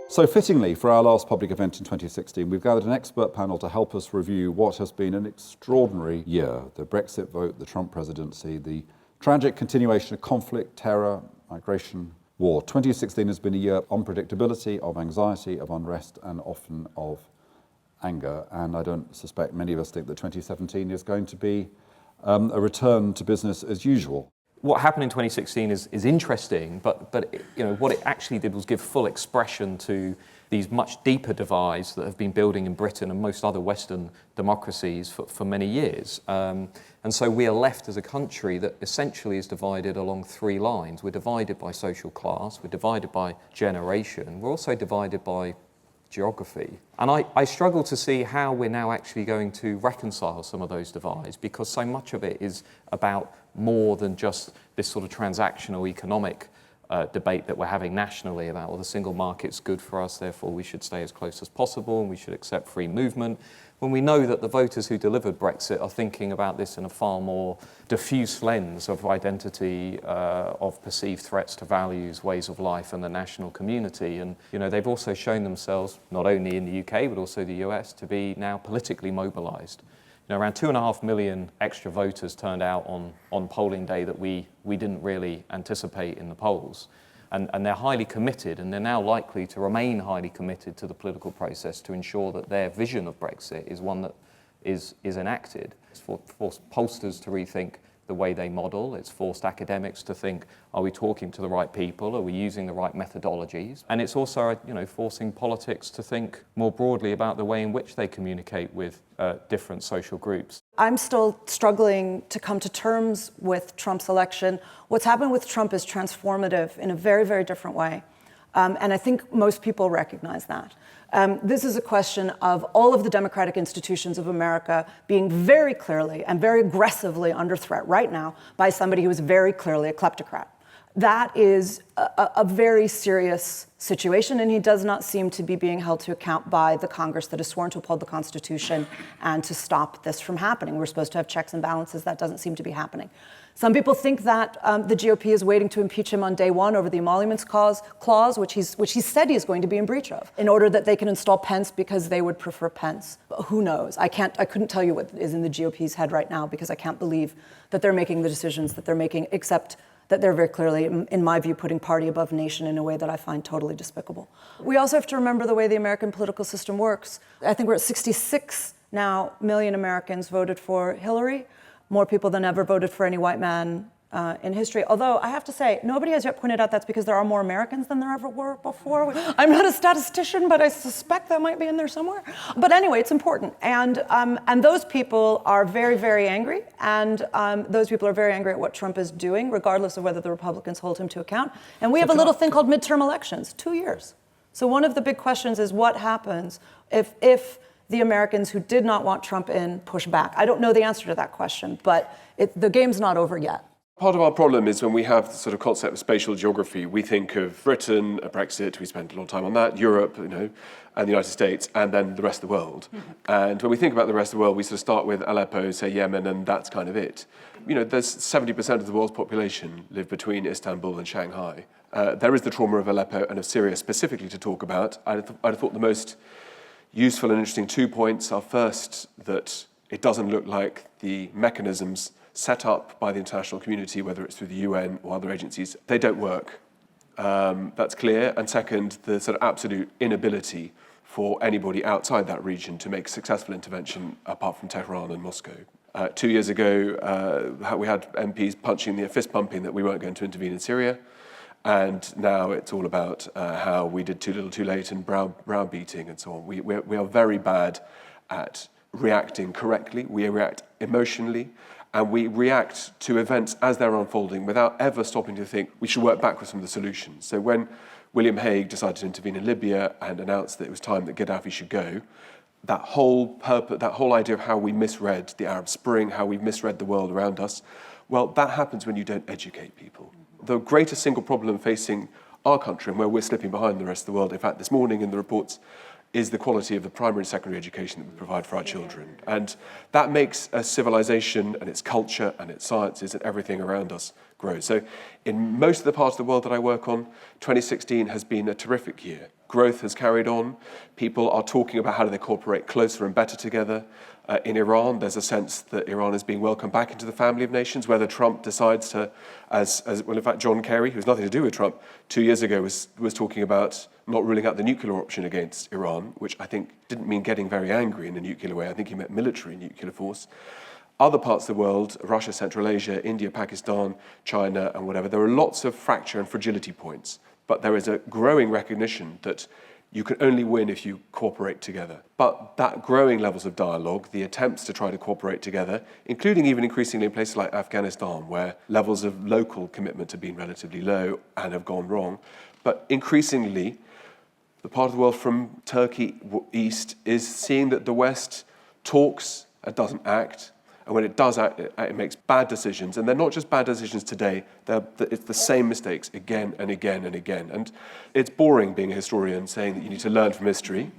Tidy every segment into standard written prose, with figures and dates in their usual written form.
So fittingly, for our last public event in 2016, we've gathered an expert panel to help us review what has been an extraordinary year. The Brexit vote, the Trump presidency, the tragic continuation of conflict, terror, migration, war. 2016 has been a year of unpredictability, of anxiety, of unrest, and often of anger. And I don't suspect many of us think that 2017 is going to be a return to business as usual. What happened in 2016 is interesting, but what it actually did was give full expression to these much deeper divides that have been building in Britain and most other Western democracies for many years. And so we are left as a country that essentially is divided along three lines. We're divided by social class, we're divided by generation, we're also divided by geography. And I struggle to see how we're now actually going to reconcile some of those divides, because so much of it is about more than just this sort of transactional economic debate that we're having nationally about, well, the single market's good for us, therefore we should stay as close as possible and we should accept free movement, when we know that the voters who delivered Brexit are thinking about this in a far more diffuse lens of identity, of perceived threats to values, ways of life and the national community. And they've also shown themselves, not only in the UK but also the US, to be now politically mobilised. Around 2.5 million extra voters turned out on polling day that we didn't really anticipate in the polls. And they're highly committed, and they're now likely to remain highly committed to the political process to ensure that their vision of Brexit is one that is enacted. It's forced pollsters to rethink the way they model. It's forced academics to think, are we talking to the right people? Are we using the right methodologies? And it's also, forcing politics to think more broadly about the way in which they communicate with different social groups. I'm still struggling to come to terms with Trump's election. What's happened with Trump is transformative in a very, very different way. And I think most people recognize that. This is a question of all of the democratic institutions of America being very clearly and very aggressively under threat right now by somebody who is very clearly a kleptocrat. That is a very serious situation, and he does not seem to be being held to account by the Congress that is sworn to uphold the Constitution and to stop this from happening. We're supposed to have checks and balances. That doesn't seem to be happening. Some people think that the GOP is waiting to impeach him on day one over the emoluments clause, which he said he is going to be in breach of, in order that they can install Pence because they would prefer Pence. But who knows? I couldn't tell you what is in the GOP's head right now, because I can't believe that they're making the decisions that they're making, except that they're very clearly, in my view, putting party above nation in a way that I find totally despicable. We also have to remember the way the American political system works. I think we're at 66 now million Americans voted for Hillary, more people than ever voted for any white man in history. Although I have to say, nobody has yet pointed out that's because there are more Americans than there ever were before. I'm not a statistician, but I suspect that might be in there somewhere. But anyway, it's important. And those people are very, very angry. And those people are very angry at what Trump is doing, regardless of whether the Republicans hold him to account. And we have a little thing called midterm elections, 2 years. So one of the big questions is what happens if the Americans who did not want Trump in push back? I don't know the answer to that question, but the game's not over yet. Part of our problem is when we have the sort of concept of spatial geography, we think of Britain, Brexit, we spent a lot of time on that, Europe, and the United States, and then the rest of the world. Mm-hmm. And when we think about the rest of the world, we sort of start with Aleppo, say Yemen, and that's kind of it. There's 70% of the world's population live between Istanbul and Shanghai. There is the trauma of Aleppo and of Syria specifically to talk about. I'd have thought the most useful and interesting 2 points are, first, that it doesn't look like the mechanisms set up by the international community, whether it's through the UN or other agencies, they don't work. That's clear. And second, the sort of absolute inability for anybody outside that region to make successful intervention apart from Tehran and Moscow. 2 years ago, we had MPs fist pumping that we weren't going to intervene in Syria. And now it's all about how we did too little too late and browbeating and so on. We are very bad at reacting correctly. We react emotionally. And we react to events as they're unfolding without ever stopping to think we should work backwards from the solutions. So when William Hague decided to intervene in Libya and announced that it was time that Gaddafi should go, that whole idea of how we misread the Arab Spring, how we misread the world around us, well, that happens when you don't educate people. The greatest single problem facing our country and where we're slipping behind the rest of the world, in fact, this morning in the reports, is the quality of the primary and secondary education that we provide for our children. And that makes a civilization and its culture and its sciences and everything around us grow. So in most of the parts of the world that I work on, 2016 has been a terrific year. Growth has carried on. People are talking about how do they cooperate closer and better together. In Iran, there's a sense that Iran is being welcomed back into the family of nations, whether Trump decides to, as well, in fact, John Kerry, who has nothing to do with Trump, 2 years ago was talking about not ruling out the nuclear option against Iran, which I think didn't mean getting very angry in a nuclear way. I think he meant military nuclear force. Other parts of the world, Russia, Central Asia, India, Pakistan, China, and whatever, there are lots of fracture and fragility points, but there is a growing recognition that you can only win if you cooperate together. But that growing levels of dialogue, the attempts to try to cooperate together, including even increasingly in places like Afghanistan, where levels of local commitment have been relatively low and have gone wrong, but increasingly, the part of the world from Turkey east is seeing that the West talks and doesn't act. And when it does act, it makes bad decisions. And they're not just bad decisions today, it's the same mistakes again and again and again. And it's boring being a historian saying that you need to learn from history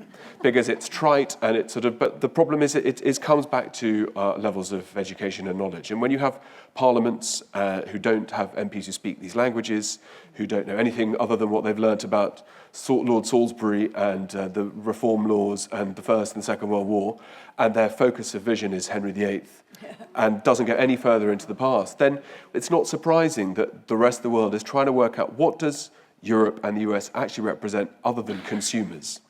because it's trite and it's but the problem is it comes back to levels of education and knowledge. And when you have parliaments who don't have MPs who speak these languages, who don't know anything other than what they've learnt about Lord Salisbury and the reform laws and the First and the Second World War, and their focus of vision is Henry VIII, and doesn't go any further into the past, then it's not surprising that the rest of the world is trying to work out what does Europe and the US actually represent other than consumers.